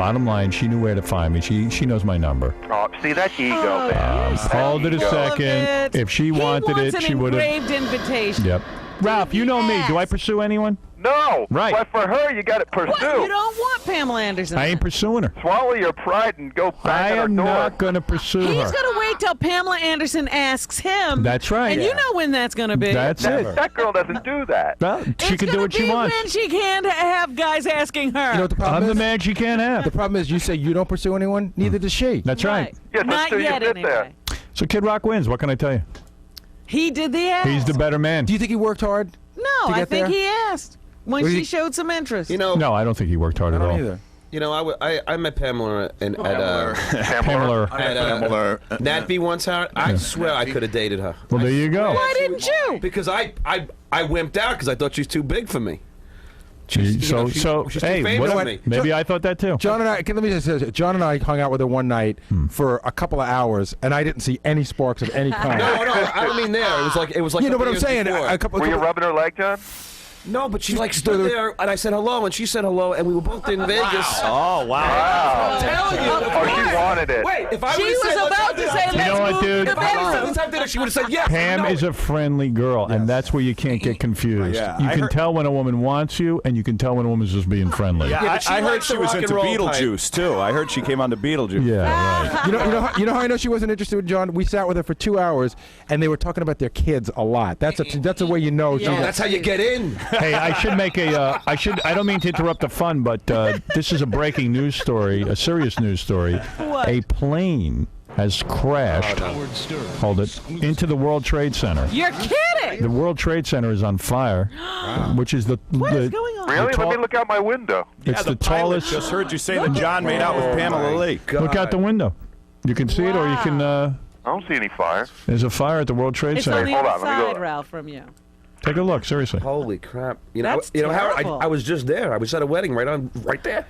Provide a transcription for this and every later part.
Bottom line, she knew where to find me. She knows my number. Oh, see, that's ego, man. Hold it a second. If she wanted it, she would have. He wants an engraved invitation. Yep. Ralph, you know me. Do I pursue anyone? No. Right. But for her, you got to pursue. What? You don't want Pamela Anderson. I ain't pursuing her. Swallow your pride and go back I at her am door. not going to pursue her. He's going to wait till Pamela Anderson asks him. That's right. And you know when that's going to be. That's it. That girl doesn't do that. Well, she can do what she wants. When she can't have guys asking her. You know what the problem I'm is? the man she can't have. The problem is you say you don't pursue anyone, neither does she. That's right. Yeah, Not until you yet, get anyway. there. So Kid Rock wins. What can I tell you? He did the ask. He's the better man. Do you think he worked hard? No, to I get think there? he asked when Was she he- showed some interest. You know, No, I don't think he worked hard I at don't all. either. you know, I met Pamela at Pamela. Natby once, Howard. I swear I could have dated her. Well, there you go. Why didn't you? Because I wimped out because I thought she was too big for me. So, she's too hey, famous what- for me. maybe I thought that too. John and I, let me just say, this. John and I hung out with her one night for a couple of hours, and I didn't see any sparks of any kind. No, I don't mean there. It was like. You know a what I'm couple saying? years before. A couple. Were you rubbing her leg, John? No, but she like stood there, and I said hello, and she said hello, and we were both in Vegas. Oh, wow. Wow. I'm telling you. Oh, she wanted it. Wait, if I She would've was said, let's about have to dinner- say, You know let's what, move dude? to If I would've said, Vegas. let's have dinner, she would have said yes. Pam No. is a friendly girl, and that's where you can't get confused. Yeah, you I can heard- tell when a woman wants you, and you can tell when a woman's just being friendly. Yeah, but she I heard likes she the was rock and into roll type. Beetlejuice, too. I heard she came on to Beetlejuice. Yeah, right. You know how I know she wasn't interested in John? We sat with her for 2 hours, and they were talking about their kids a lot. That's the way you know. Yeah. That's how you get in. Hey, I should make a. I don't mean to interrupt the fun, but this is a breaking news story, a serious news story. What? A plane has crashed. Hold it into the World Trade Center. You're kidding. The World Trade Center is on fire, which is What is going on? Really? tall- Let me look out my window. It's the pilot tallest. just heard you say that John made out with Pamela Lee. Look out the window. You can see it, or you can. I don't see any fire. There's a fire at the World Trade It's Center. on the Hold other on, let me go. side, Ralph, from you. Take a look, seriously. Holy crap! That's Howard, terrible. I was just there. I was at a wedding right there.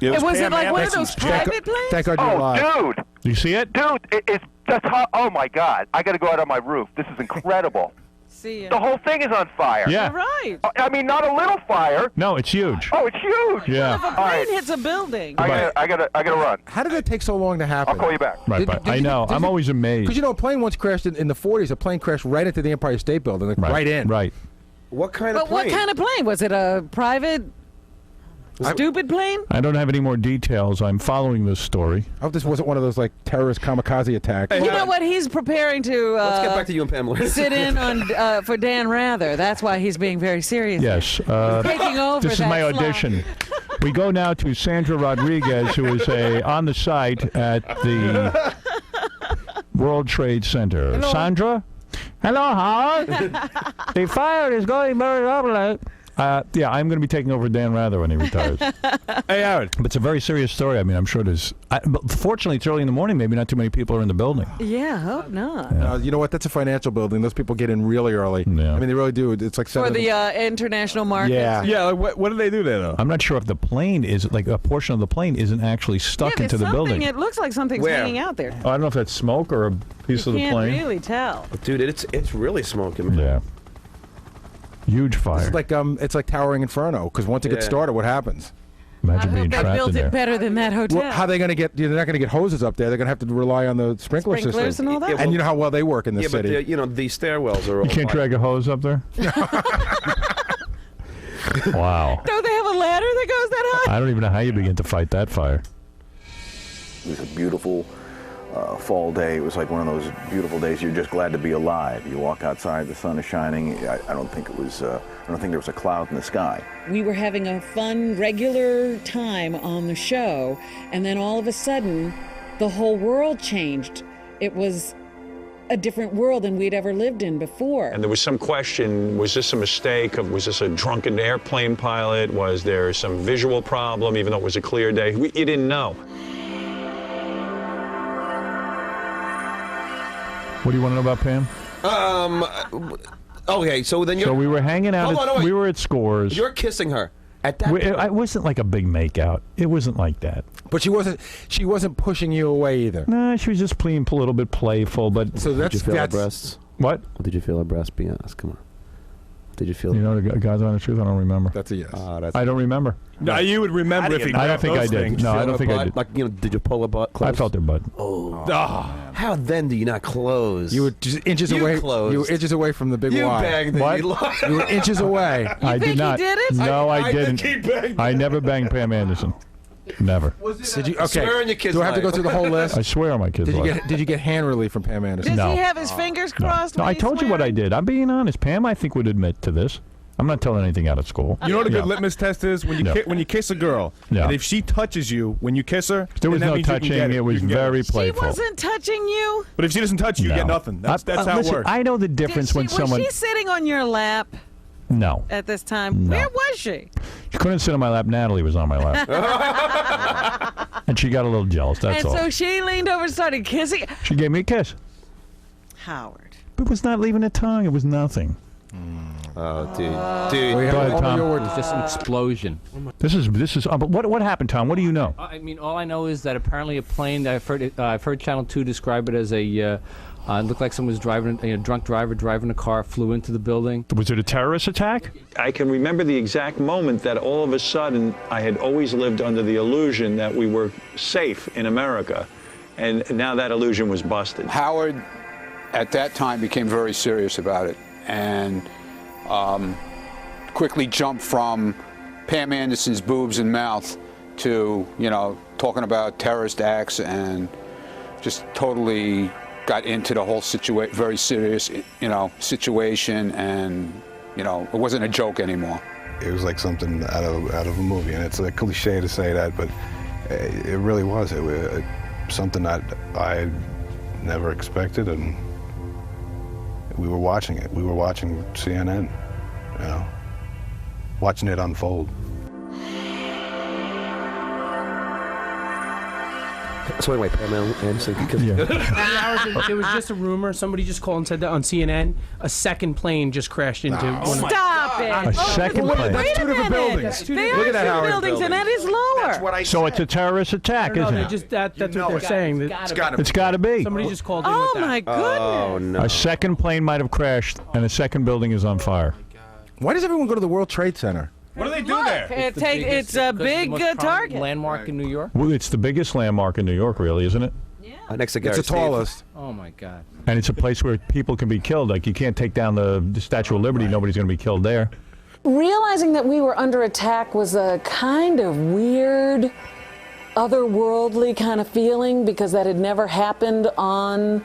And was it Pam like one of Anderson's those check. private planes? Thank God you're Oh, alive. dude. You see it? Dude, it's just hot. Oh, my God. I got to go out on my roof. This is incredible. See ya. The whole thing is on fire. Yeah. You're right. I mean, not a little fire. No, it's huge. Oh, it's huge. Yeah. If a plane hits a building. I gotta run. How did that take so long to happen? I'll call you back. Right, Did- but did I you- know. did I'm you- always amazed. Because you know, a plane once crashed in the 40s. A plane crashed right into the Empire State Building, like right in. Right. What kind of But what plane? kind of plane? Was it a private, stupid plane? I don't have any more details. I'm following this story. I hope this wasn't one of those like terrorist kamikaze attacks. You know what? He's preparing to Let's get back to you and Pamela. sit in on for Dan Rather. That's why he's being very serious. Yes. Taking over This is that my slot. audition. We go now to Sandra Rodriguez, who is on the site at the World Trade Center. Hello. Sandra? Hello, Howard. The fire is going very rapidly. Yeah, I'm going to be taking over Dan Rather when he retires. Hey, Howard. But it's a very serious story. I mean, I'm sure there's. But fortunately, it's early in the morning. Maybe not too many people are in the building. Yeah, hope not. You know what? That's a financial building. Those people get in really early. Yeah. I mean, they really do. It's like For the international market. Yeah. Yeah, like, what do they do there, though? I'm not sure if the plane is like a portion of the plane isn't actually stuck into the building. It looks like something's Where? hanging out there. I don't know if that's smoke or a piece of the Can't plane. really tell. Dude, it's really smoking, man. Yeah. Huge fire. It's like Towering Inferno. Because once it gets Yeah. started, what happens? Imagine I being hope they trapped in built there. it better than that hotel. Well, how are they going to get? They're not going to get hoses up there. They're going to have to rely on the sprinkler Sprinklers system. and all that? Yeah, And you know how well they work in the Yeah, city. but these stairwells are all You can't fire. drag a hose up there? Wow. Don't they have a ladder that goes that high? I don't even know how you begin to fight that fire. It was a beautiful fall day. It was like one of those beautiful days you're just glad to be alive. You walk outside, the sun is shining. I don't think it was. I don't think there was a cloud in the sky. We were having a fun, regular time on the show, and then all of a sudden, the whole world changed. It was a different world than we'd ever lived in before. And there was some question, was this a mistake? Was this a drunken airplane pilot? Was there some visual problem, even though it was a clear day? You didn't know. What do you want to know about Pam? Okay, so then you're. So we were hanging out. Hold on, wait. We were at Scores. You're kissing her at that. It wasn't like a big makeout. It wasn't like that. But she wasn't pushing you away either. No, she was just being a little bit playful. But So Did you feel her breasts? what? Did you feel her breasts? Be honest. Come on. Did you feel? You know, the God's honest truth, I don't remember. That's a yes. I don't don't No, you would remember if he I don't think I those did. things. No, I Feel don't a think I butt? did. Like, you know, did you pull a butt close? I felt their butt. Oh. How then do you not close? You were just inches You away. closed. You were inches away from the big You Y. banged What? it. You were inches away. I think did not. he did it? No, I didn't. think he banged I never banged Pam Anderson. Never. Did you? Okay. Swear on your kid's Do I have to go life. through the whole list? I swear on my kids' life. Did you get hand relief from Pam Anderson? Does No. he have his fingers crossed? No, when I he's told you what I swearing? did. I'm being honest. Pam, I think, would admit to this. I'm not telling anything out of school. You know what a good Yeah. litmus test is? When you Yeah. when you kiss a girl, Yeah. and if she touches you when you kiss her, There was then that no means you can touching. get It was You can get very She playful. wasn't touching you. But if she doesn't touch you, you No. get nothing. That's how listen, it works. I know the difference when was someone. she sitting on your lap No. at this time? No. Where was she? She couldn't sit on my lap. Natalie was on my lap. And she got a little jealous. That's and all. so she leaned over and started kissing She gave me a kiss. Howard. It was not leaving a tongue. It was nothing. Oh, dude. We Go have ahead, all Tom. your words. It was just an explosion. This is. But what happened, Tom? What do you know? I mean, all I know is that apparently a plane. I've heard Channel 2 describe it as a. It looked like someone was driving. A drunk driver driving a car flew into the building. Was it a terrorist attack? I can remember the exact moment that all of a sudden I had always lived under the illusion that we were safe in America, and now that illusion was busted. Howard, at that time, became very serious about it and quickly jumped from Pam Anderson's boobs and mouth to, talking about terrorist acts and just totally got into the whole very serious, situation, and, it wasn't a joke anymore. It was like something out of a movie, and it's a cliche to say that, but it really was. It was something that I never expected, and we were watching it. We were watching CNN, watching it unfold. So anyway, Pam Anderson. There was just a rumor. Somebody just called and said that on CNN. A second plane just crashed into one of Stop it. A second plane. Wait two a different minute. buildings. They Look are at that two Howard buildings, and that is lower. So it's a terrorist attack, No, isn't they it? just that's what they're saying. It's got It's got to be. Somebody just called in Oh with that. my goodness. Oh no. A second plane might have crashed, and a second building is on fire. Why does everyone go to the World Trade Center? What do they do there? It's a big target. Landmark in New York. Well, it's the biggest landmark in New York, really, isn't it? Next to Gary It's the Steve. tallest. Oh my God. And it's a place where people can be killed. Like, you can't take down the Statue of Liberty. Nobody's going to be killed there. Realizing that we were under attack was a kind of weird, otherworldly kind of feeling because that had never happened on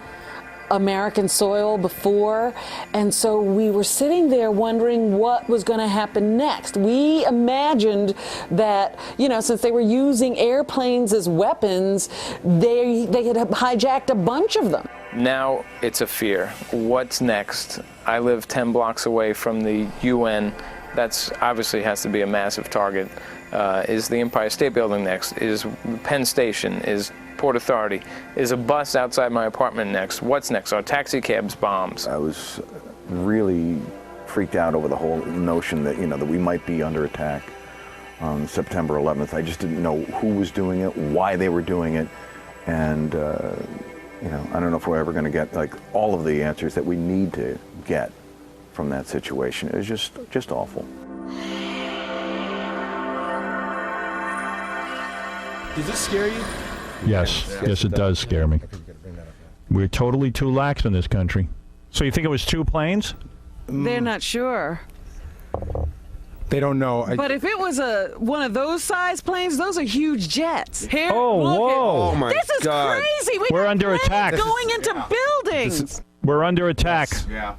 American soil before. And so we were sitting there wondering what was going to happen next. We imagined that, since they were using airplanes as weapons, they had hijacked a bunch of them. Now it's a fear. What's next? I live 10 blocks away from the UN. That's obviously has to be a massive target. Is the Empire State Building next? Is Penn Station? Is Port Authority? Is a bus outside my apartment next? What's next? Are taxi cabs bombs? I was really freaked out over the whole notion that, that we might be under attack on September 11th. I just didn't know who was doing it, why they were doing it, and, I don't know if we're ever going to get, all of the answers that we need to get from that situation. It was just awful. Does this scare you? Yes. Yes, it does scare me. We're totally too lax in this country. So you think it was two planes? They're not sure. They don't know. But if it was one of those size planes, those are huge jets. Here, Oh, look whoa. At, Oh, my this is God. crazy. We're under planes attack. Going into buildings. We're under attack. Yeah.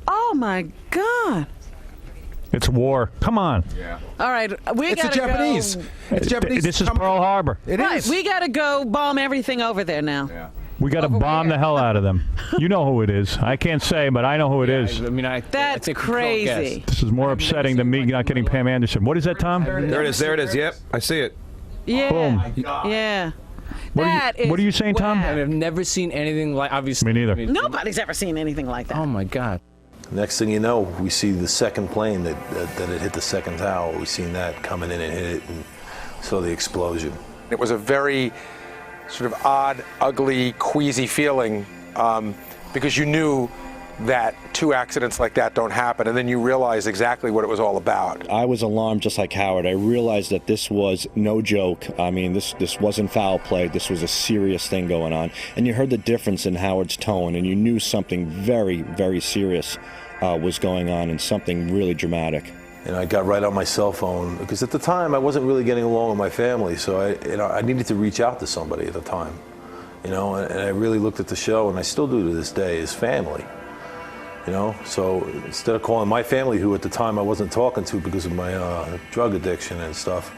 Oh my God. It's war. Come on. All right, we it's the gotta Japanese. go. It's Japanese. This is Pearl Harbor. It Right, is. we gotta go bomb everything over there now. Yeah. We got to bomb the hell out of them. You know who it is. I can't say, but I know who it is. I mean, That's crazy. This is more upsetting than me not getting Pam Anderson. What is that, Tom? There it is. There it is. Yep, I see it. Yeah. Boom. Yeah. What are you saying, Tom? I've never seen anything like. Obviously, Me neither. Nobody's ever seen anything like that. Oh my God. Next thing you know, we see the second plane that had hit the second tower. We seen that coming in and hit it, and saw the explosion. It was a very sort of odd, ugly, queasy feeling because you knew that 2 accidents like that don't happen, and then you realize exactly what it was all about. I was alarmed just like Howard. I realized that this was no joke. I mean, this wasn't foul play. This was a serious thing going on. And you heard the difference in Howard's tone, and you knew something very, very serious was going on, and something really dramatic. And I got right on my cell phone because at the time I wasn't really getting along with my family, so I needed to reach out to somebody at the time, and I really looked at the show, and I still do to this day, as family, So instead of calling my family, who at the time I wasn't talking to because of my drug addiction and stuff,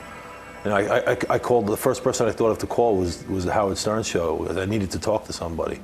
I called the first person I thought of to call was the Howard Stern show. I needed to talk to somebody.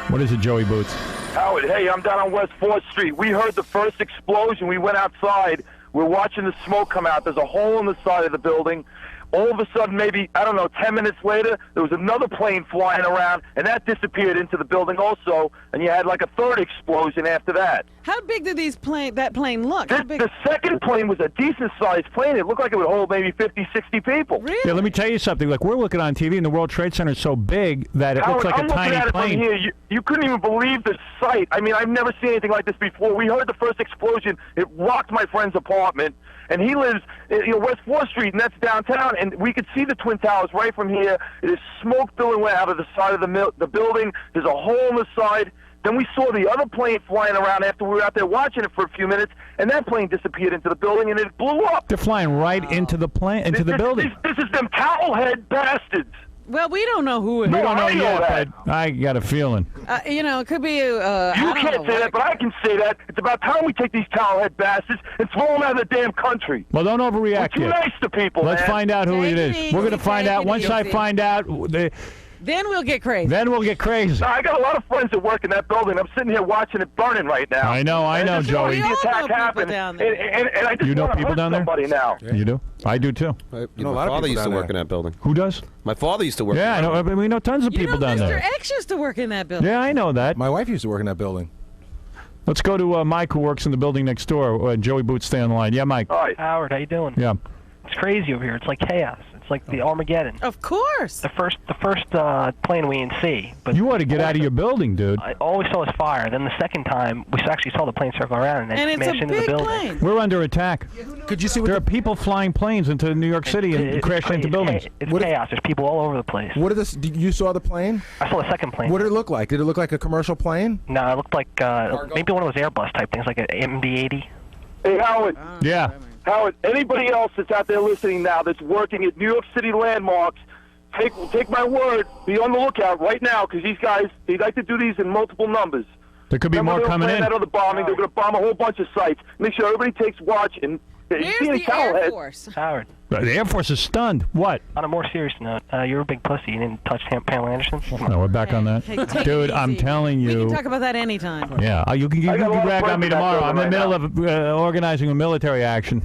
What is it, Joey Boots? Howard, hey, I'm down on West 4th Street. We heard the first explosion. We went outside. We're watching the smoke come out. There's a hole in the side of the building. All of a sudden, maybe, 10 minutes later, there was another plane flying around, and that disappeared into the building also, and you had like a third explosion after that. How big did that plane look? The second plane was a decent-sized plane. It looked like it would hold maybe 50, 60 people. Really? Yeah, let me tell you something. Like, we're looking on TV, and the World Trade Center is so big that it Howard, looks like I'm a tiny looking at plane. It from here. You couldn't even believe the sight. I mean, I've never seen anything like this before. We heard the first explosion. It rocked my friend's apartment. And he lives, West 4th Street, and that's downtown. And we could see the Twin Towers right from here. There's smoke billowing out of the side of the building. There's a hole in the side. Then we saw the other plane flying around after we were out there watching it for a few minutes, and that plane disappeared into the building, and it blew up. They're flying right into the the building. This is them towelhead bastards. Well, we don't know who it is. We don't know I know yet, that. but I got a feeling. It could be. You can't say that, but I can say that. It's about time we take these towelhead bastards and throw them out of the damn country. Well, don't overreact We're too yet. nice to people, Let's man. find out who Take it it is. easy, We're going to find take out. it Once I easy. find out, Then we'll get crazy. then we'll get crazy. I got a lot of friends that work in that building. I'm sitting here watching it burning right now. I know, And this is why Joey. The attack happened, down and I just You know want to people hurt down there? somebody now. You do? I do, too. My father used to work in that building. Who does? My father used to work. Yeah, I in that know. I mean, we know tons of people down Mr. there. X used to work in that building. Yeah, I know that. My wife used to work in that building. Let's go to Mike, who works in the building next door. Joey Boots, stay on the line. Yeah, Mike. All right. Howard, how you doing? Yeah. It's crazy over here. It's like chaos. It's like the Armageddon. Of course. The first plane we didn't see. But You ought to get out of your building, dude. all we saw was fire. Then the second time, we actually saw the plane circle around and then And it's smash a into the big building. plane. We're under attack. Could you see what There are people flying planes into New York City and It's crashing into crazy. buildings. It's chaos. There's people all over the place. What did this? You saw the plane? I saw the second plane. What did it look like? Did it look like a commercial plane? No, it looked like maybe one of those Airbus type things, like an MD-80. Hey, Howard. Yeah. Howard, anybody else that's out there listening now that's working at New York City landmarks, take my word, be on the lookout right now, because these guys, they like to do these in multiple numbers. There could be more coming in. That other bombing, they're going to bomb a whole bunch of sites. Make sure everybody takes watch. And Where's the Air Force? Howard. The Air Force is stunned. What? On a more serious note, you're a big pussy. You didn't touch Pamela Anderson. No, we're back on that. Hey, take it Dude, I'm easy. telling We you. can talk about that anytime. Yeah, you can I got a lot of brag on friends me in that tomorrow. I'm in the building middle right of organizing a military action.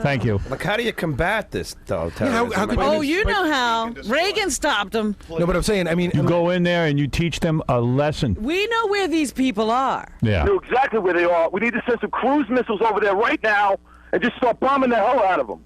Thank you. Like, how do you combat this, though? how could Oh, you know how. Reagan stopped them. No, but I'm saying, I mean, You go in there and you teach them a lesson. We know where these people are. Yeah. know exactly where they are. We need to send some cruise missiles over there right now and just start bombing the hell out of them.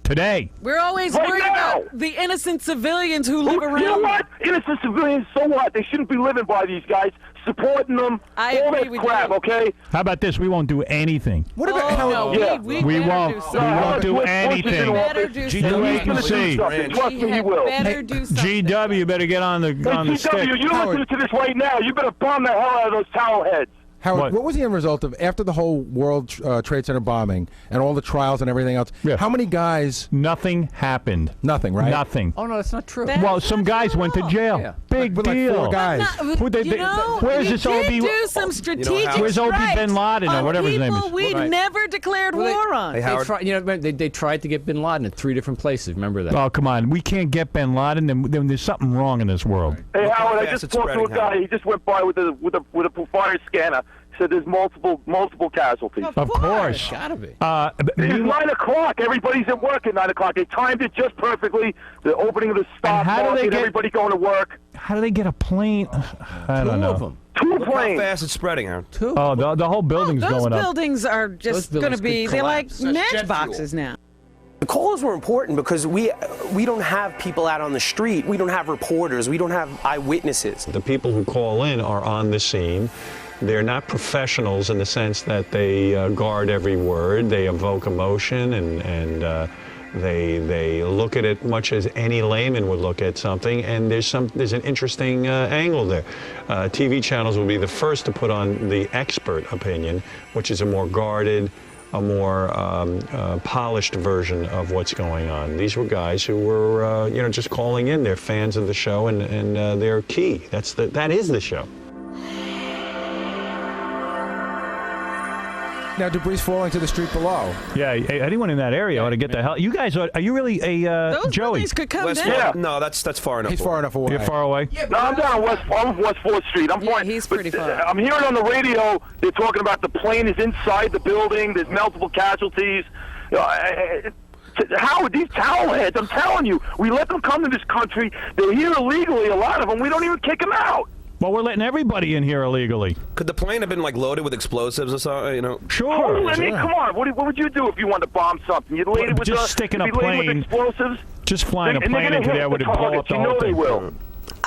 Today. We're always Right worried now. about the innocent civilians who live around. You know what? Innocent civilians, so what? They shouldn't be living by these guys, supporting them, I all agree that with crap, you. okay? How about this? We won't do anything. what about how? No, Yeah. we We better won't. do We something. won't do Bush is in anything. office. Better do He's something. Wait and gonna do see. something. Trust me, he We will. better do something. GW better get on the stick. GW, you're Howard. listening to this right now. You better bomb the hell out of those towel heads. Howard, what was the end result of after the whole World Trade Center bombing and all the trials and everything else? Yeah. How many guys? Nothing happened. Nothing, right? Nothing. Oh, no, that's not true. Well, some guys went to jail. Yeah. Big But like deal. 4 guys. Who they- You know, where's we this did OB do some strategic Where's OB strikes bin Laden or on whatever his name people is? we Right. never declared war on. Hey, Howard. They tried to get bin Laden at 3 different places. Remember that? Oh, come on. We can't get bin Laden, then there's something wrong in this world. Hey, Howard, I fast just it's talked to a spreading, guy. Howard. He just went by with a fire scanner. Said there's multiple casualties. Of course. Gotta be. It's 9 o'clock. Everybody's at work at 9 o'clock. They timed it just perfectly. The opening of the stock how do they market, get- everybody going to work. How do they get a plane? I don't know. Two of them. 2 Look how planes. fast it's spreading, Howard. Oh, the whole building's Those going up. buildings are just Those going to buildings be, could they're like collapse. matchboxes now. The calls were important because we don't have people out on the street. We don't have reporters. We don't have eyewitnesses. The people who call in are on the scene. They're not professionals in the sense that they guard every word. They evoke emotion and they look at it much as any layman would look at something. And there's an interesting angle there. TV channels will be the first to put on the expert opinion, which is a more guarded, a more polished version of what's going on. These were guys who were, just calling in. They're fans of the show, and they're key. That is the show. Now, debris falling to the street below. Yeah, anyone in that area ought to get the hell. You guys, are you really Those Joey? buildings could come down. Yeah. No, that's far enough. He's far enough away. You're far away. No, I'm down on West 4th Street. I'm fine. He's pretty far. I'm hearing on the radio they're talking about the plane is inside the building. There's multiple casualties. Howard, these towel heads, I'm telling you, we let them come to this country. They're here illegally, a lot of them. We don't even kick them out. Well, we're letting everybody in here illegally. Could the plane have been loaded with explosives or something? Sure. I mean, come on. What would you do if you wanted to bomb something? You'd lay it with just sticking a plane with explosives. Just flying a And they're plane gonna into hit there would the blow targets. up the You whole know they thing. will.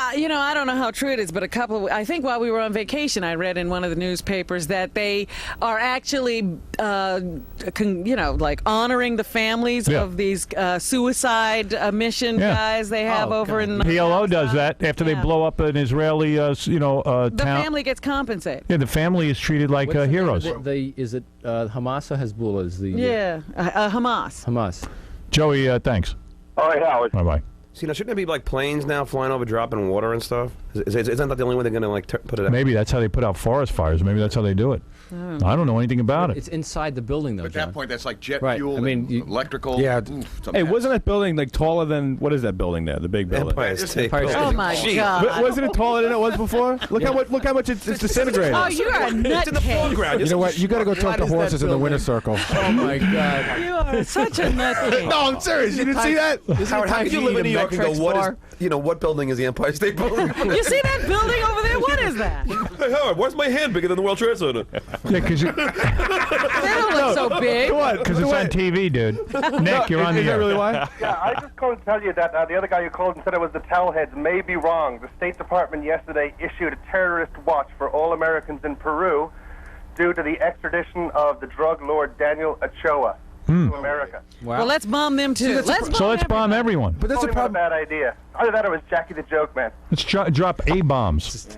I don't know how true it is, but I think while we were on vacation, I read in one of the newspapers that they are actually, honoring the families of these suicide mission guys they have over in. PLO does that after they blow up an Israeli, The town. family gets compensated. Yeah, the family is treated like What's the name heroes. of is it Hamas or Hezbollah? Is the Hamas. Hamas. Joey, thanks. All right, Howard. Bye bye. See, now shouldn't there be planes now flying over, dropping water and stuff? Isn't that the only way they're going to put it out? Maybe that's how they put out forest fires. Maybe that's how they do it. I don't know anything about it. It's inside the building, though. At that point, that's like jet Right. fuel, I mean, and electrical. Yeah. Hey, wasn't that building taller than what is that building there? The big building. Empire State Building. Oh my God! Wasn't it taller than it was before? Look how much it's disintegrated. Oh, you're a It's in the nutcase. foreground. You know what? You got to go talk to is that horses in the winter building? circle. Oh my God! You are such a nutcase. No, I'm serious. You didn't see that? Howard, how could you live in New York and go, what building is the Empire State Building? You see that building over there? What is that? Hey, Howard, why's my hand bigger than the World Trade Center? Yeah, because They don't look so big. it's on TV, dude. Nick, you're on the Is that air. really why? Yeah, I just called to tell you that the other guy who called and said it was the towelheads may be wrong. The State Department yesterday issued a terrorist watch for all Americans in Peru due to the extradition of the drug lord Daniel Ochoa to America. Well, let's bomb them too. Let's bomb everyone. But that's not a bad idea. Either that or it was Jackie the Joke Man. Let's drop A-bombs.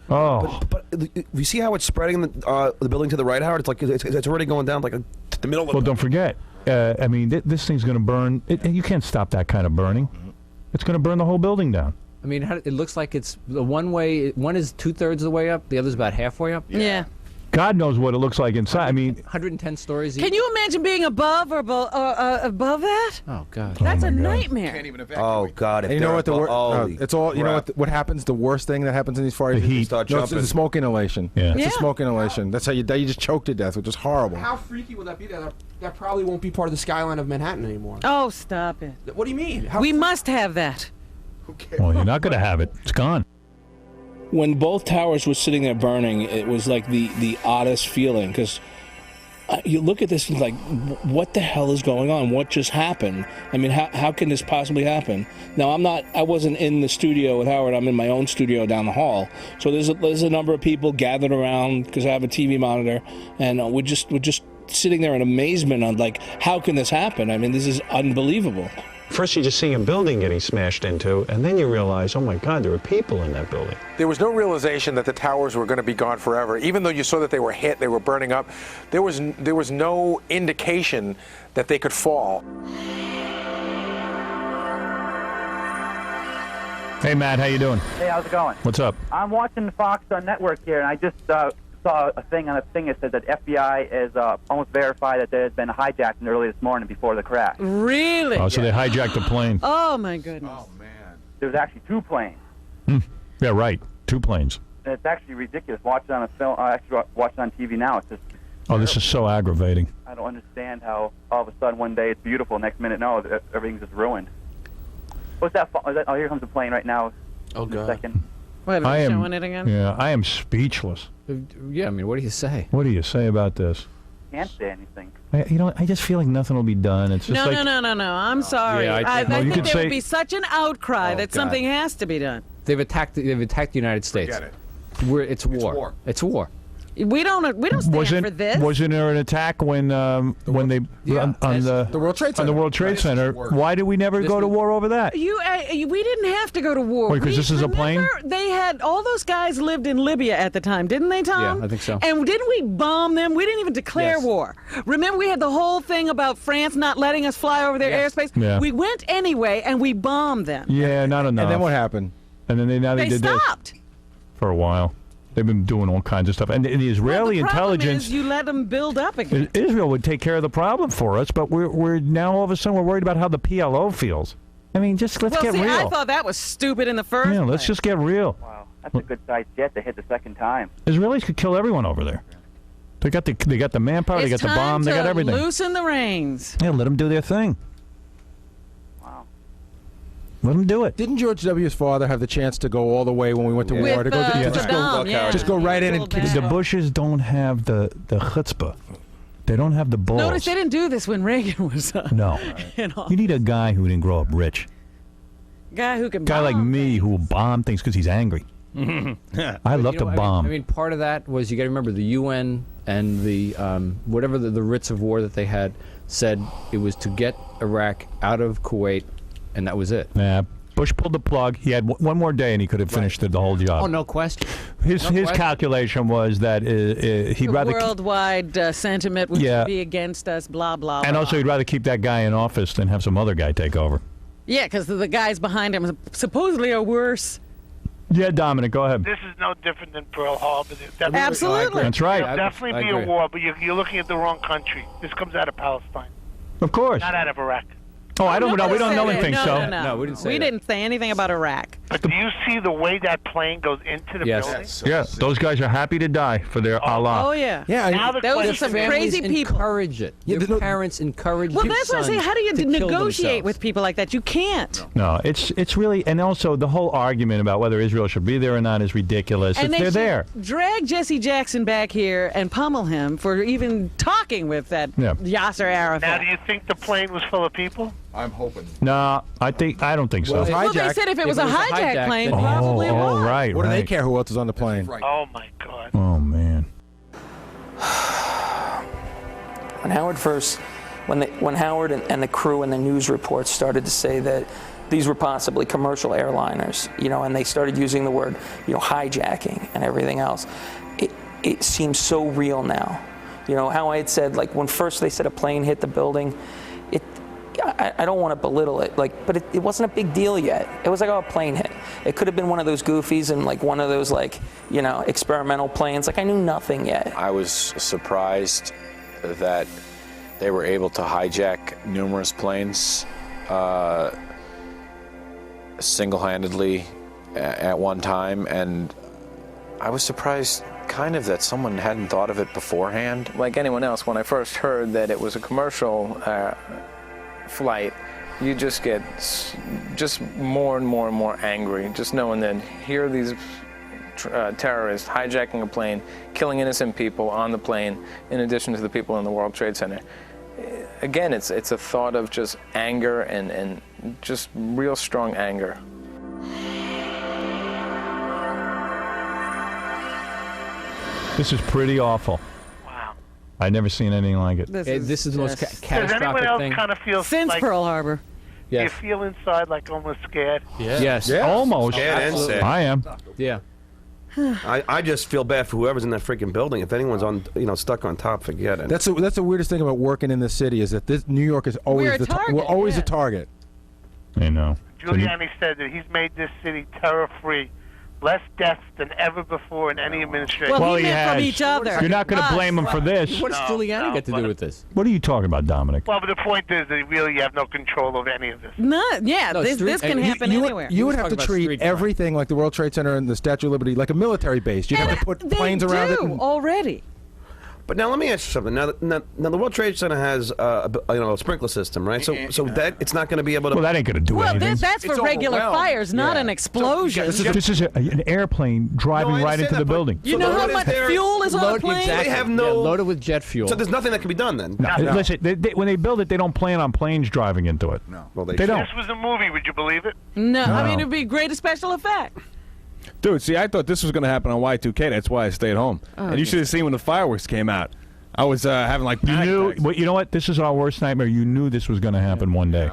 Oh. But you see how it's spreading the building to the right, Howard? It's already going down to the middle of Well, don't forget. This thing's going to burn. You can't stop that kind of burning. It's going to burn the whole building down. I mean, it looks like it's the one way. One is 2/3 of the way up. The other's about halfway up. Yeah. God knows what it looks like inside. 110 stories. Can you imagine being above or above that? Oh God. That's a nightmare. Oh God! And you know what it's all. You know what happens? The worst thing that happens in these fires. The heat. It's the smoke inhalation. Yeah. It's the smoke inhalation. That's how you just choke to death, which is horrible. How freaky would that be? That probably won't be part of the skyline of Manhattan anymore. Oh, stop it. What do you mean? We must have that. Well, you're not going to have it. It's gone. When both towers were sitting there burning, it was like the oddest feeling, because you look at this and like, what the hell is going on? What just happened? I mean, how can this possibly happen? Now, I wasn't in the studio with Howard. I'm in my own studio down the hall. So there's a number of people gathered around because I have a TV monitor, and we're just sitting there in amazement on how can this happen? I mean, this is unbelievable. First, you just see a building getting smashed into, and then you realize, oh my God, there are people in that building. There was no realization that the towers were going to be gone forever. Even though you saw that they were hit, they were burning up, there was no indication that they could fall. Hey, Matt, how you doing? Hey, how's it going? What's up? I'm watching the Fox Network here, and I just saw a thing that said that FBI is almost verified that there has been a hijacking early this morning before the crash. Really? Oh, so they hijacked the plane. Oh my goodness. Oh man. There was actually two planes. Yeah, right. 2 planes. And it's actually ridiculous. Watch it on a film. Actually, watch it on TV now. It's just. Oh, this is so aggravating. I don't understand how all of a sudden one day it's beautiful, next minute no, everything's just ruined. What's that? Oh, here comes the plane right now. Oh God. Second. Wait, are they showing it again? Yeah, I am speechless. Yeah, I mean, what do you say? What do you say about this? can't say anything. I just feel like nothing will be done. It's just No, like no. I'm sorry. Yeah, I no, you think could there say- would be such an outcry that God. something has to be done. They've attacked the United States. Forget It's war. It's war. We don't stand for this. Wasn't there an attack when they on the World Trade on the World Trade Center? Why did we never go to war over that? We didn't have to go to war. Wait, 'cause this is a plane? Remember, they had all those guys lived in Libya at the time, didn't they, Tom? Yeah, I think so. And didn't we bomb them? We didn't even declare war. Remember, we had the whole thing about France not letting us fly over their airspace. Yeah. We went anyway, and we bombed them. Yeah, not enough. And then what happened? And then they They did stopped. this for a while. They've been doing all kinds of stuff, and the Israeli The problem intelligence. is you let them build up again. Israel would take care of the problem for us, but we're now all of a sudden we're worried about how the PLO feels. I mean, let's well, get see, real. I thought that was stupid in the first Yeah, place. let's just get real. Wow, that's a good sized jet to hit the second time. Israelis could kill everyone over there. They got the manpower, they got the bomb, they got everything. Loosen the reins. Yeah, let them do their thing. Let them do it. Didn't George W.'s father have the chance to go all the way when we went to With, war? To go, to just Saddam, go, just go right in and The Bushes don't have the chutzpah. They don't have the balls. Notice they didn't do this when Reagan was No. you know, You need a guy who didn't grow up rich. guy who can A guy like bomb. me who will bomb things because he's angry. I love to bomb. I mean, part of that was you got to remember the UN and the whatever the writs of war that they had said it was to get Iraq out of Kuwait, and that was it. Yeah, Bush pulled the plug. He had one more day, and he could have finished the whole job. Oh, no question. His No question. calculation was that he'd rather, Worldwide sentiment would Yeah. be against us, blah, blah, and blah. also he'd rather keep that guy in office than have some other guy take over. Yeah, because the guys behind him supposedly are worse. Yeah, Dominic, go ahead. This is no different than Pearl Harbor. There's definitely- Absolutely. That's right. There'll definitely be a war, but you're looking at the wrong country. This comes out of Palestine, Of course. not out of Iraq. Oh, I don't know. We don't know anything. No, so we didn't say We that. didn't say anything about Iraq. But do you see the way that plane goes into the building? Yeah, those guys are happy to die for their Allah. Oh, yeah. Yeah, Now the Those are question some is- crazy people. Encourage it. Their parents encourage Well, their that's what I say. sons How do you to kill negotiate themselves. with people like that? You can't. No, it's really, and also the whole argument about whether Israel should be there or not is ridiculous. And They're should there. drag Jesse Jackson back here and pummel him for even talking with that Yeah. Yasser Arafat. Now, do you think the plane was full of people? I'm hoping. No, I don't think so. Well, they said if it was a hijack plane, probably oh, was. right, What do they right. care who else is on the plane? Oh my God! Oh man. When Howard first, when Howard and the crew and the news reports started to say that these were possibly commercial airliners, and they started using the word, hijacking and everything else, it seems so real now. How I had said, like when first they said a plane hit the building, I don't want to belittle it, but it wasn't a big deal yet. It was like, oh, a plane hit. It could have been one of those goofies and like one of those experimental planes. Like I knew nothing yet. I was surprised that they were able to hijack numerous planes single-handedly at one time, and I was surprised kind of that someone hadn't thought of it beforehand. Like anyone else, when I first heard that it was a commercial flight, you just get just more and more and more angry, just knowing that here are these terrorists hijacking a plane, killing innocent people on the plane, in addition to the people in the World Trade Center. Again, it's a thought of just anger and just real strong anger. This is pretty awful. Wow. I've never seen anything like it. This is the most Does catastrophic anyone else thing. kind of feel Since like Pearl Harbor. you Yes. feel inside like almost scared? Yes. Almost. Scared and sad. I am. Yeah. I just feel bad for whoever's in that freaking building. If anyone's on, stuck on top, forget it. That's the weirdest thing about working in this city is that this New York is always We're a target, we're always yeah. a target. I know. Giuliani said that he's made this city terror-free. Less deaths than ever before in any administration. Well, he he meant from has. each other. You're not going to Us. blame him for this. What does Giuliani get to do with this? What are you talking about, Dominic? Well, but the point is that really you have no control over any of this. No, yeah, No, this street- can and happen You anywhere. would have to talking about treat street crime. everything like the World Trade Center and the Statue of Liberty like a military base. You'd have to put they planes around it. do And, already. But now let me ask you something. Now the World Trade Center has a sprinkler system, right? So that it's not going to be able to. Well, that ain't going to do anything. Well, that's for regular fires, not an explosion. This is an airplane driving right into the building. You know how much fuel is on a plane? They have no loaded with jet fuel. So there's nothing that can be done then. No. Listen, when they build it, they don't plan on planes driving into it. No, well, they don't. This was a movie. Would you believe it? No, I mean it'd be great special effect. Dude, see, I thought this was going to happen on Y2K. That's why I stayed home. And you should have seen when the fireworks came out. I was having like you knew. Well, you know what? This is our worst nightmare. You knew this was going to happen one day,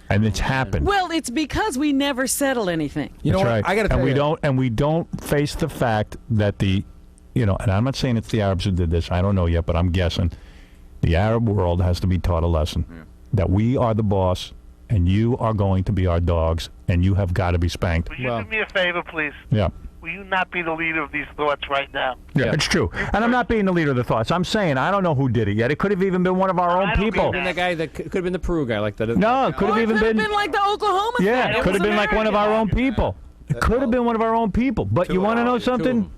and it's happened. Well, it's because we never settle anything. You know That's what? right. I got to tell you. And we don't face the fact that and I'm not saying it's the Arabs who did this. I don't know yet, but I'm guessing the Arab world has to be taught a lesson that we are the boss, and you are going to be our dogs, and you have got to be spanked. Will you do me a favor, please? Yeah. Will you not be the leader of these thoughts right now? Yeah, it's true. And I'm not being the leader of the thoughts. I'm saying I don't know who did it yet. It could have even been one of our own people. Could have been the guy that could have been the Peru guy, like that. No, it could have even been like the Oklahoma. Yeah, thing. it could have been like one of our own people. It could have been one of our own people. But you want to know something?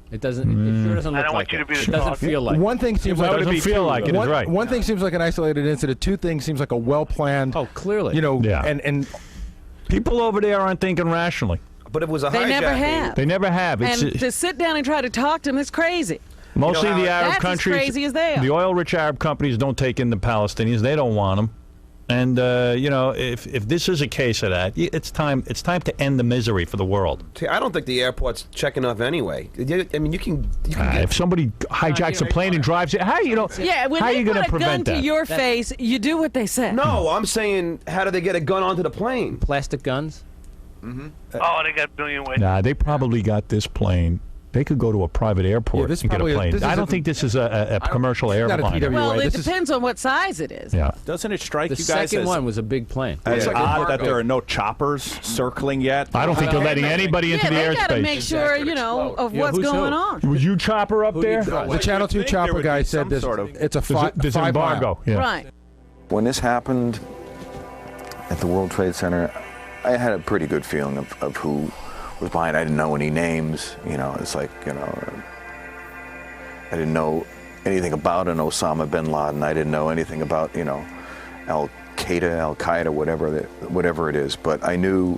It doesn't. It sure doesn't look like it. It doesn't feel like. One thing seems like it doesn't feel like it. Is right. One thing seems like an isolated incident. Two things seems like a well planned. Oh, clearly. And people over there aren't thinking rationally. But it was a They never have. They never have. And to sit down and try to talk to them is crazy. Mostly the Arab that's countries. as crazy as they are. The oil-rich Arab companies don't take in the Palestinians. They don't want them. And if this is a case of that, it's time to end the misery for the world. See, I don't think the airport's checking off anyway. I mean, you can if somebody hijacks a plane and drives it, how when are they you going put to a gun prevent to that? your face, you do what they say. No, I'm saying, how do they get a gun onto the plane? Plastic guns. Oh, they got a billion ways. Nah, they probably got this plane. They could go to a private airport and get a plane. I don't think this is a commercial airline. Well, it depends on what size it is. Yeah. Doesn't it strike The you guys second as one was a big plane. It's odd that there are no choppers circling yet? I don't think they're letting anybody into the they got to airspace. make sure, of what's going on. Was you chopper up there? The Channel 2 chopper guy said this. It's a There's 5 embargo. mile. Yeah. Right. When this happened at the World Trade Center, I had a pretty good feeling of who was behind. I didn't know any names. It's like, I didn't know anything about an Osama bin Laden. I didn't know anything about, Al-Qaeda, whatever it is. But I knew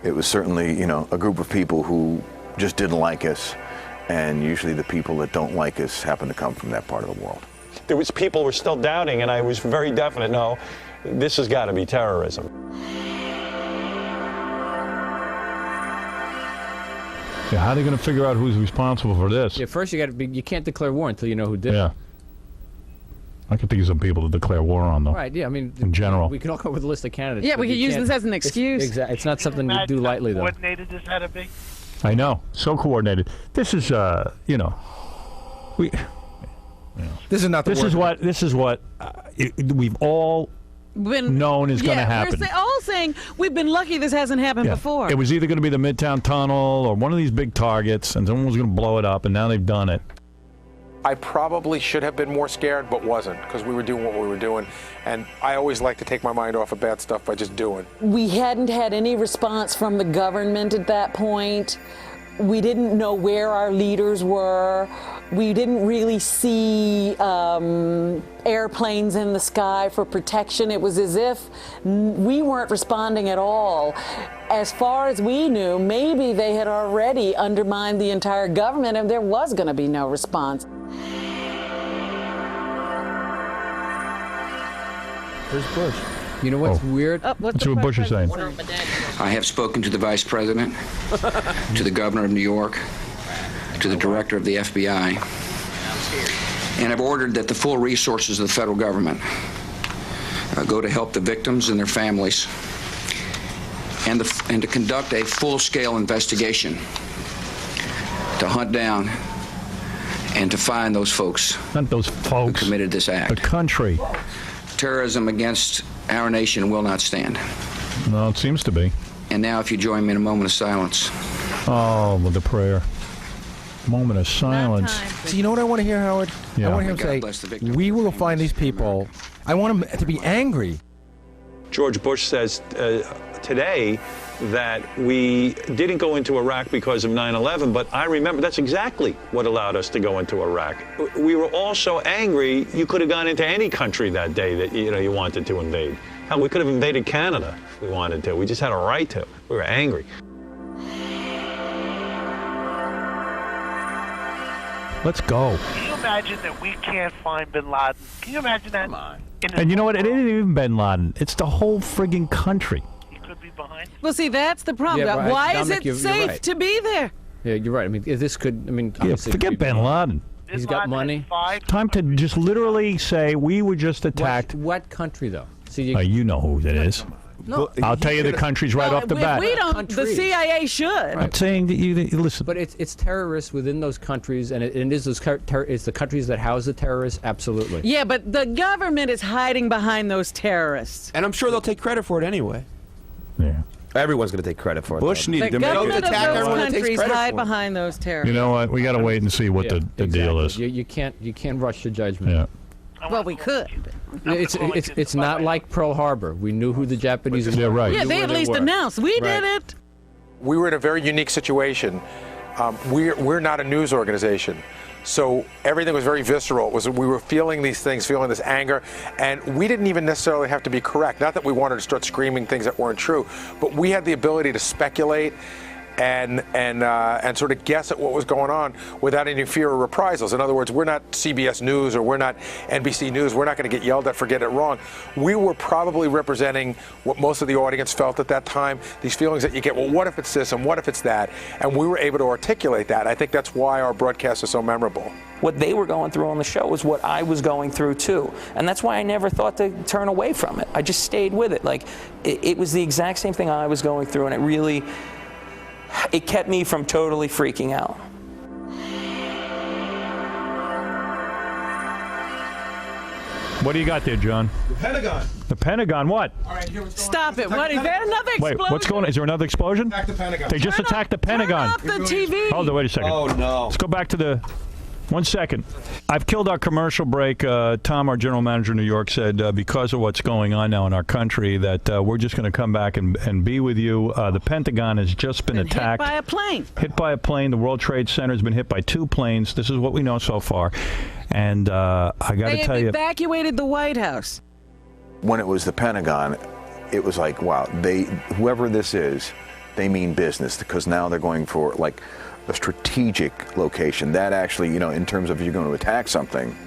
it was certainly, a group of people who just didn't like us. And usually the people that don't like us happen to come from that part of the world. There was people were still doubting, and I was very definite. No, this has got to be terrorism. Yeah, how are they going to figure out who's responsible for this? Yeah, first you can't declare war until you know who did it. Yeah. I could think of some people to declare war on, though. Right, yeah, I mean, in general. We can all come up with a list of candidates. Yeah, we but could you use can't- this as an excuse. Exactly. It's not something you do lightly, though. Coordinated this had to be. I know. So coordinated. This is, we. This is not the This is what we've all known is going to happen. We're all saying we've been lucky this hasn't happened before. It was either going to be the Midtown Tunnel or one of these big targets, and someone was going to blow it up, and now they've done it. I probably should have been more scared, but wasn't, because we were doing what we were doing. And I always like to take my mind off of bad stuff by just doing. We hadn't had any response from the government at that point. We didn't know where our leaders were. We didn't really see airplanes in the sky for protection. It was as if we weren't responding at all. As far as we knew, maybe they had already undermined the entire government and there was going to be no response. Where's Bush? You know what's weird? That's what Bush is saying. I have spoken to the Vice President, to the Governor of New York, to the Director of the FBI, and have ordered that the full resources of the federal government go to help the victims and their families, and to conduct a full-scale investigation to hunt down and to find those folks, not those folks who committed this act. The country. Terrorism against our nation will not stand. No, it seems to be. And now, if you join me in a moment of silence. Oh, with the prayer. Moment of silence. So you know what I want to hear, Howard? Yeah. I want to hear him say, we will find these people. I want them to be angry. George Bush says today that we didn't go into Iraq because of 9/11, but I remember that's exactly what allowed us to go into Iraq. We were all so angry, you could have gone into any country that day that you wanted to invade. Hell, we could have invaded Canada if we wanted to. We just had a right to. We were angry. Let's go. Can you imagine that we can't find Bin Laden? Can you imagine that? And you know what? It isn't even Bin Laden. It's the whole friggin' country. Well, see, that's the problem. Yeah, right. Why Dominic, is it you're safe right. to be there? Yeah, you're right. I mean, if this could. I mean, Yeah, obviously forget it could be Bin Laden. He's got money. Time to just literally say we were just attacked. What country, though? See, You know who it is. No, I'll tell you the countries right off the bat. We don't. The CIA should. I'm saying that you listen. But it's terrorists within those countries, and it is those it's the countries that house the terrorists. Absolutely. Yeah, but the government is hiding behind those terrorists. And I'm sure they'll take credit for it anyway. Yeah. Everyone's going to take credit for it. Bush though. needed The to make government it. of those everyone that takes countries credit hide for it. behind those terrorists. You know what? We got to wait and see what the deal is. You can't rush to judgment. Yeah. Well, we could. It's not like Pearl Harbor. We knew who the Japanese were. Yeah, right. Yeah, they at least announced we did it. We were in a very unique situation. We're not a news organization. So everything was very visceral. We were feeling these things, feeling this anger, and we didn't even necessarily have to be correct. Not that we wanted to start screaming things that weren't true, but we had the ability to speculate and sort of guess at what was going on without any fear of reprisals. In other words, we're not CBS News or we're not NBC News. We're not going to get yelled at for getting it wrong. We were probably representing what most of the audience felt at that time, these feelings that you get, well, what if it's this and what if it's that? And we were able to articulate that. I think that's why our broadcast is so memorable. What they were going through on the show was what I was going through too. And that's why I never thought to turn away from it. I just stayed with it. Like, it was the exact same thing I was going through, and it kept me from totally freaking out. What do you got there, John? The Pentagon. The Pentagon, what? All right, here what's going Stop on. it. What, is there another explosion? Wait, what's going on? Is there another explosion? Attack the Pentagon. They just attacked the Pentagon. Turn off the TV. Hold on, wait a second. Oh, no. Let's go back to the... 1 second. I've killed our commercial break. Tom, our general manager in New York, said because of what's going on now in our country that we're just going to come back and be with you. The Pentagon has just been attacked. Hit by a plane. Hit by a plane. The World Trade Center has been hit by 2 planes. This is what we know so far. And I got to tell They you... evacuated the White House. When it was the Pentagon, it was like, wow, whoever this is, they mean business, because now they're going for like a strategic location that actually, in terms of if you're going to attack something,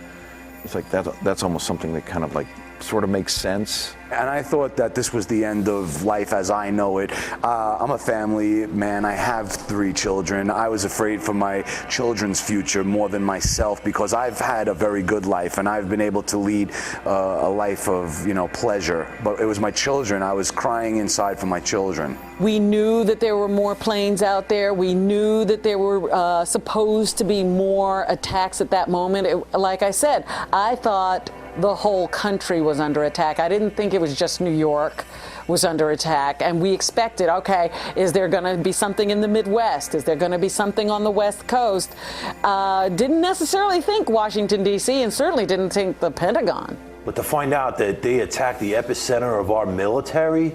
it's like that's almost something that kind of like sort of makes sense. And I thought that this was the end of life as I know it. I'm a family man. I have 3 children. I was afraid for my children's future more than myself, because I've had a very good life and I've been able to lead a life of, pleasure. But it was my children. I was crying inside for my children. We knew that there were more planes out there. We knew that there were supposed to be more attacks at that moment. Like I said, I thought the whole country was under attack. I didn't think it was just New York was under attack. And we expected, okay, is there going to be something in the Midwest? Is there going to be something on the West Coast? Didn't necessarily think Washington, D.C., and certainly didn't think the Pentagon. But to find out that they attacked the epicenter of our military,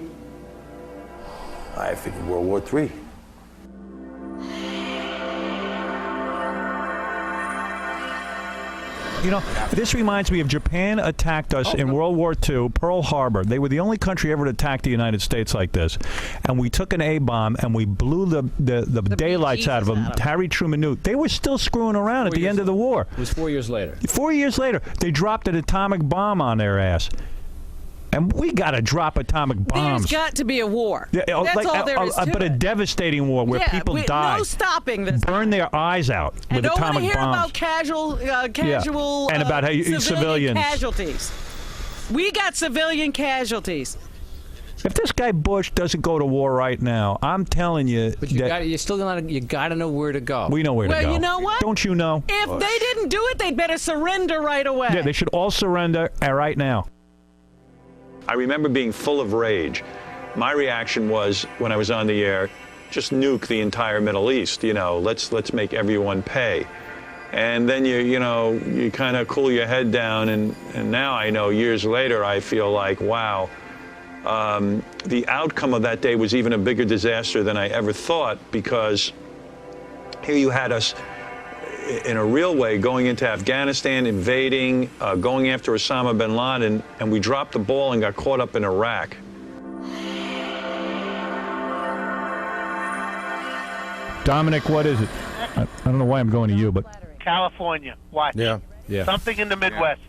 I figured World War III. This reminds me of Japan attacked us in World War II, Pearl Harbor. They were the only country ever to attack the United States like this. And we took an A-bomb and we blew the daylights out of them. Harry Truman knew. They were still screwing around at the end of the war. It was 4 years later. 4 years later, they dropped an atomic bomb on their ass. And we got to drop atomic bombs. There's got to be a war. Yeah, That's all there is to but a it. devastating war where people die. No stopping this. Burn their eyes out with don't atomic hear bombs. About casual and about how civilians. Casualties. We got civilian casualties. If this guy Bush doesn't go to war right now, I'm telling you, but you got to know where to go. We know where to go. Well, you know what? Don't you know? If they didn't do it, they'd better surrender right away. Yeah, they should all surrender right now. I remember being full of rage. My reaction was, when I was on the air, just nuke the entire Middle East. Let's make everyone pay. And then you kind of cool your head down, and now I know years later I feel like, wow, the outcome of that day was even a bigger disaster than I ever thought, because here you had us in a real way going into Afghanistan, invading, going after Osama bin Laden, and we dropped the ball and got caught up in Iraq. Dominic, what is it? I don't know why I'm going to you, but California. Watch. Yeah. Something in the Midwest.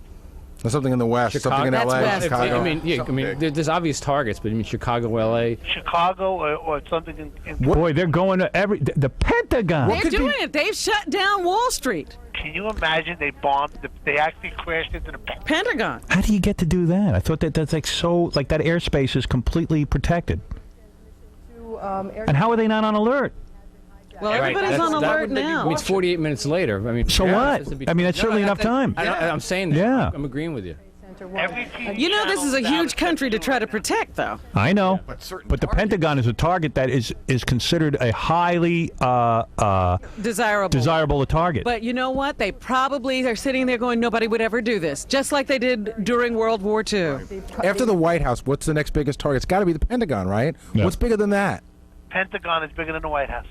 There's something in the West, something in That's L.A., West. Chicago. I mean, there's obvious targets, but I mean, Chicago, L.A. Chicago or something in boy, they're going to the Pentagon. They're doing it. They've shut down Wall Street. Can you imagine they bombed? They actually crashed into the Pentagon. How do you get to do that? I thought that's like that airspace is completely protected. And how are they not on alert? Well, everybody's on alert now. I mean, it's 48 minutes later. I mean, So what? I mean, that's certainly enough time. I'm saying that. Yeah. I'm agreeing with you. You know, this is a huge country to try to protect, though. I know, but the Pentagon is a target that is considered a highly desirable target. But you know what? They probably are sitting there going, nobody would ever do this, just like they did during World War II. After the White House, what's the next biggest target? It's got to be the Pentagon, right? Yeah. What's bigger than that? Pentagon is bigger than the White House.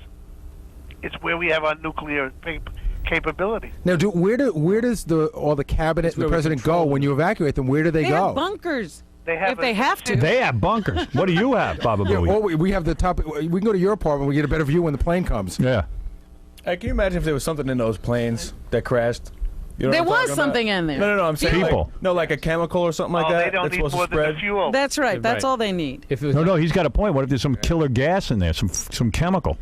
It's where we have our nuclear capability. Now, where does all the cabinet and the president go when you evacuate them? Where do they They go? have bunkers. They have if they have to. They have bunkers. What do you have, Baba Yeah, Booey? well, we have the top. We can go to your apartment. We get a better view when the plane comes. Yeah. Hey, can you imagine if there was something in those planes that crashed? You know There what I'm was talking something about? in there. No, I'm saying People. like a chemical or something like that. They don't that's need supposed more to than spread. the fuel. That's right. That's Right. all they need. No, he's got a point. What if there's some killer gas in there, some chemical?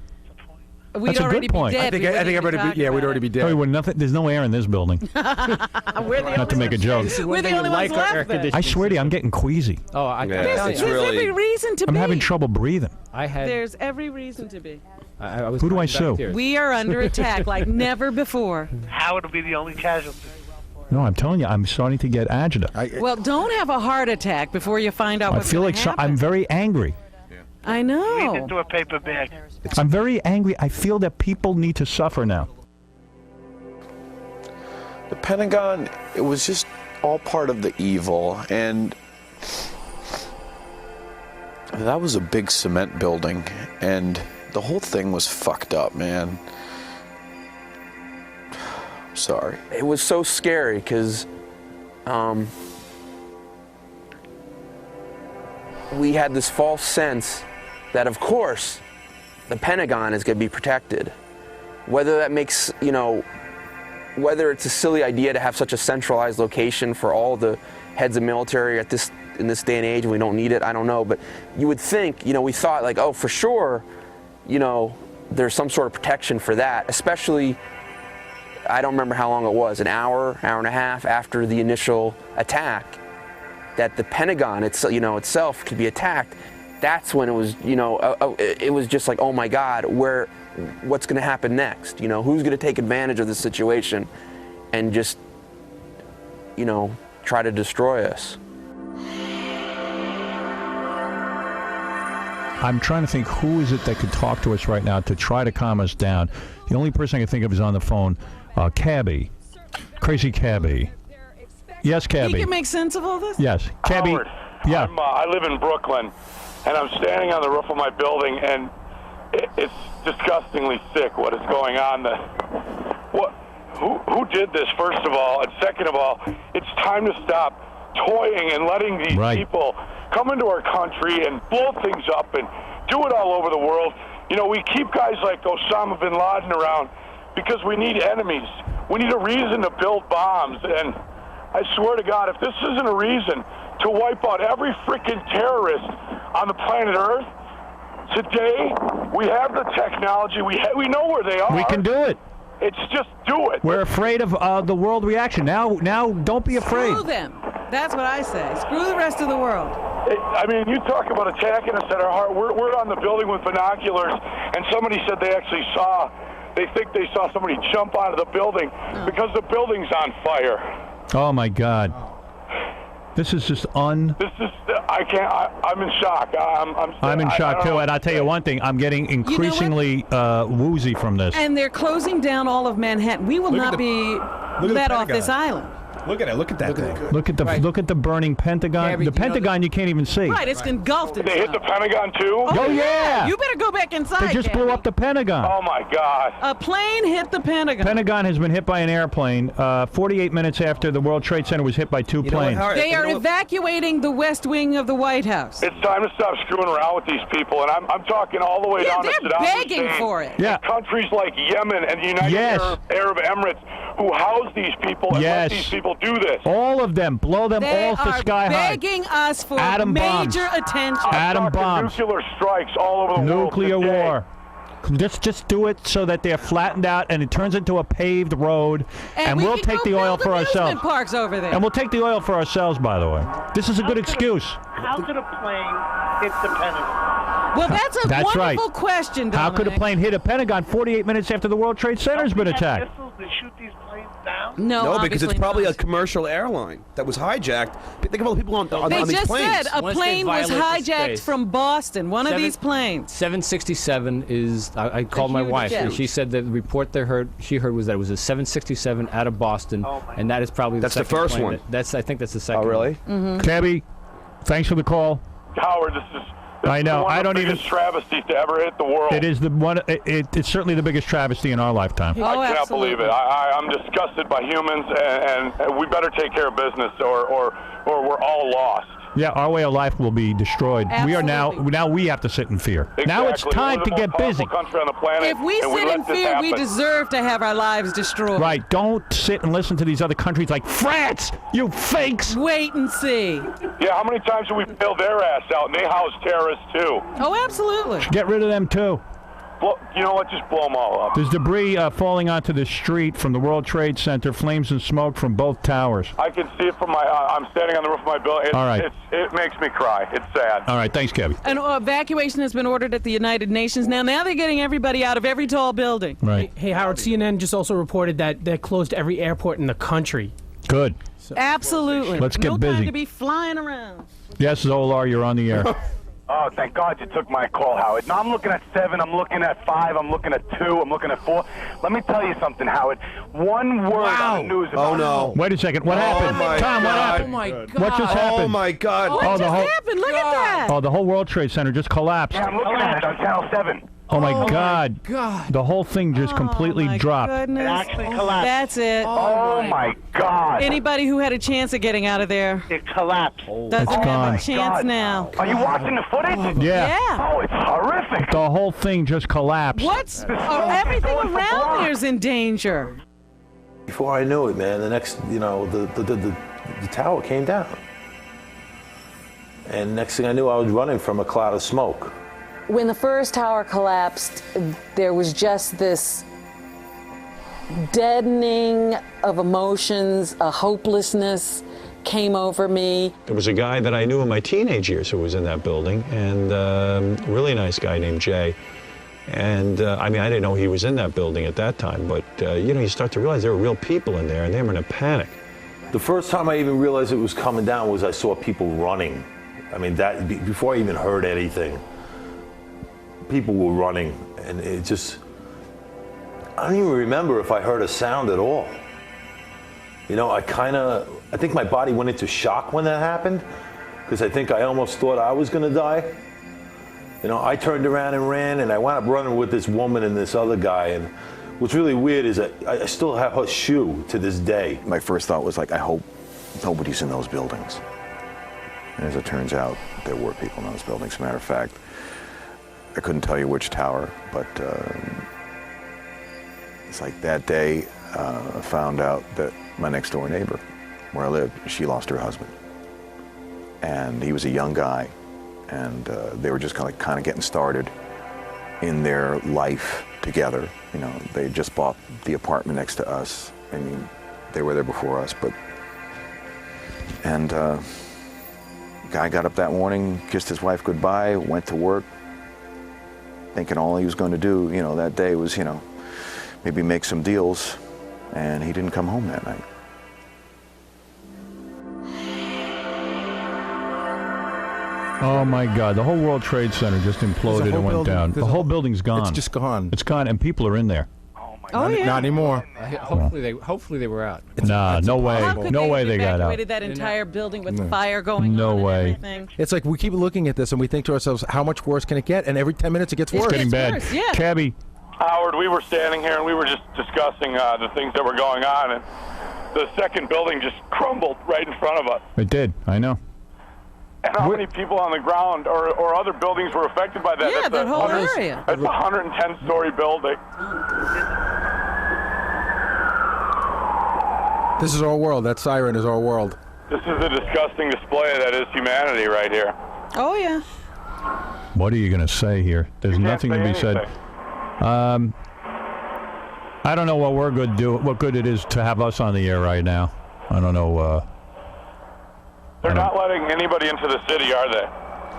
We'd That's a already good point. be dead. I think everybody. We'd already be dead. No, there's no air in this building. We're the Not to make a joke. We're the only ones left. then. I swear to you, I'm getting queasy. Oh, There's every reason to I'm be. having trouble breathing. There's every reason to be. I was Who do I crying back sue? tears. We are under attack like never before. Howard will be the only casualty. No, I'm telling you, I'm starting to get agita. Well, don't have a heart attack before you find out I what's feel going like to happen. I'm very angry. I Read know. into a paper bag. I'm very angry. I feel that people need to suffer now. The Pentagon, it was just all part of the evil, and that was a big cement building, and the whole thing was fucked up, man. Sorry. It was so scary because we had this false sense that, of course, the Pentagon is going to be protected. Whether that makes, whether it's a silly idea to have such a centralized location for all the heads of military in this day and age, and we don't need it, I don't know. But you would think, we thought like, oh, for sure, there's some sort of protection for that, especially, I don't remember how long it was, an hour and a half after the initial attack, that the Pentagon itself could be attacked. That's when it was, it was just like, oh my God, what's going to happen next? Who's going to take advantage of this situation and just, try to destroy us? I'm trying to think who is it that could talk to us right now to try to calm us down. The only person I can think of is on the phone, Cabby. Crazy Cabby. Yes, Cabby. He can make sense of all this? Yes. Cabby. Howard, Yeah. I live in Brooklyn, and I'm standing on the roof of my building, and it's disgustingly sick what is going on. Who did this, first of all? And second of all, it's time to stop toying and letting these people come into our country and blow things up and do it all over the world. We keep guys like Osama bin Laden around because we need enemies. We need a reason to build bombs. And I swear to God, if this isn't a reason to wipe out every freaking terrorist on the planet Earth, today we have the technology. We know where they are. We can do it. It's just do it. We're afraid of the world reaction. Now, don't be afraid. Screw them. That's what I say. Screw the rest of the world. I mean, you talk about attacking us at our heart. We're on the building with binoculars, and somebody said they think they saw somebody jump out of the building because the building's on fire. Oh my God. This is just I'm in shock. I'm in shock too, and I'll tell you one thing: I'm getting increasingly woozy from this. And they're closing down all of Manhattan. We will not be let off this island. Look at it. Look at that thing. Look at the burning Pentagon. Gabby, the do you know Pentagon you can't even see. Right, it's engulfed in They hit the Pentagon too? Oh, yeah. You better go back inside. They just blew up the Pentagon. Oh my God. A plane hit the Pentagon. Pentagon has been hit by an airplane 48 minutes after the World Trade Center was hit by two planes. They are evacuating the West Wing of the White House. It's time to stop screwing around with these people, and I'm talking all the way down to they're Saddam begging Hussein, for it. Yeah. Countries like Yemen and the United Arab Emirates who house these people and let these people do this. All of them. Blow them They all to are sky high. begging us for Atom bombs. major attention. Atom bombs. Nuclear strikes all over the Nuclear world today. war. Just do it so that they're flattened out and it turns into a paved road, and we'll take the oil for ourselves. Parks over there. And we'll take the oil for ourselves, by the way. This is a good excuse. How could a plane hit the Pentagon? Well, that's a That's right. wonderful question, How could a Dominic. plane hit a Pentagon 48 minutes after the World Trade Center's been attacked? Missiles to shoot these planes down? No, because it's obviously probably not. a commercial airline that was hijacked. Think of all the people on They these just planes. said a plane was hijacked from Boston, one of these planes. 767 is. I called my huge wife, jet. and she said that the report she heard was that it was a 767 out of Boston, and that is probably That's the the second first plane one. I think that's the second. Oh, really? Mm-hmm. Cabby, thanks for the call. Howard, this is I know. one I of the don't even. biggest travesties to ever hit the world. It is the one. It's certainly the biggest travesty in our lifetime. I can't believe it. I'm disgusted by humans, and we better take care of business, or we're all lost. Yeah, our way of life will be destroyed. We are now we have to sit in fear. Now it's Exactly. time We're to the get most busy. powerful country on the planet, If we and sit in let this fear, we happen. deserve to have our lives destroyed. Right. Don't sit and listen to these other countries like France, you fakes. Wait and see. Yeah, how many times have we bailed their ass out, and they house terrorists too? Oh, absolutely. Get rid of them too. Well, you know what? Just blow them all up. There's debris falling onto the street from the World Trade Center, flames and smoke from both towers. I can see it from my. I'm standing on the roof of my building. All right. It makes me cry. It's sad. All right, thanks, Kevin. An evacuation has been ordered at the United Nations. Now they're getting everybody out of every tall building. Right. Hey, Howard, CNN just also reported that they closed every airport in the country. Good. Absolutely. Let's get no busy. time to be flying around. Yes, Zolar, you're on the air. Oh, thank God you took my call, Howard. Now I'm looking at 7, I'm looking at 5, I'm looking at 2, I'm looking at 4. Let me tell you something, Howard. One word on the news about... Oh, no. Wait a second. What happened? my Tom, what God. happened? Oh, my What just happened? Oh, my God. What the just whole, happened? Look at that. Oh, the whole World Trade Center just collapsed. Yeah, I'm looking at it on Channel 7. Oh, my God. The whole thing just completely dropped. Goodness. It actually collapsed. That's it. Oh, my God. Anybody who had a chance of getting out of there It collapsed. doesn't It's have gone. a chance now. Are you watching the footage? Yeah. Oh, it's horrific. The whole thing just collapsed. What's everything around there is in danger. Before I knew it, man, the next, the tower came down. And next thing I knew, I was running from a cloud of smoke. When the first tower collapsed, there was just this deadening of emotions, a hopelessness came over me. There was a guy that I knew in my teenage years who was in that building, and a really nice guy named Jay. And I didn't know he was in that building at that time, but you start to realize there were real people in there, and they were in a panic. The first time I even realized it was coming down was I saw people running. Before I even heard anything, people were running, and it just, I don't even remember if I heard a sound at all. I think my body went into shock when that happened, because I think I almost thought I was gonna die. I turned around and ran, and I wound up running with this woman and this other guy, and what's really weird is that I still have her shoe to this day. My first thought was like, I hope nobody's in those buildings. And as it turns out, there were people in those buildings. As a matter of fact, I couldn't tell you which tower, but it's like that day I found out that my next door neighbor, where I lived, she lost her husband. And he was a young guy, and they were just kind of getting started in their life together. They just bought the apartment next to us. They were there before us, and guy got up that morning, kissed his wife goodbye, went to work, thinking all he was going to do, that day was, maybe make some deals, and he didn't come home that night. Oh, my God. The whole World Trade Center just imploded and went down. The whole building's gone. It's just gone. It's gone, and people are in there. Oh, yeah. Not anymore. Hopefully they were out. Nah, no way. How could No way they got out. evacuated that entire building with the fire going No on way. and everything. It's like we keep looking at this and we think to ourselves, how much worse can it get? And every 10 minutes it gets worse. It's getting bad. worse, yeah. Cabby. Howard, we were standing here and we were just discussing the things that were going on, and the second building just crumbled right in front of us. It did. I know. And how many people on the ground or other buildings were affected by that? Yeah, that whole area. It's a 110-story building. This is our world. That siren is our world. This is a disgusting display that is humanity right here. Oh, yeah. What are you going to say here? There's nothing to be said. I don't know what we're good do. What good it is to have us on the air right now. I don't know. They're not letting anybody into the city, are they?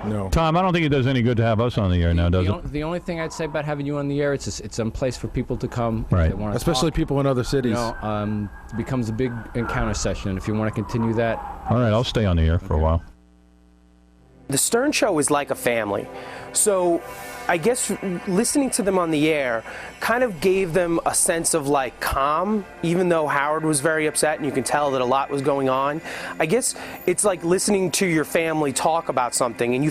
No. Tom, I don't think it does any good to have us on the air now, does it? The only thing I'd say about having you on the air, it's some place for people to come. if Right. they wanna Especially talk. people in other cities. It becomes a big encounter session. If you want to continue that. All right, I'll stay on the air for a while. The Stern Show is like a family. So I guess listening to them on the air kind of gave them a sense of like calm, even though Howard was very upset and you can tell that a lot was going on. I guess it's like listening to your family talk about something and you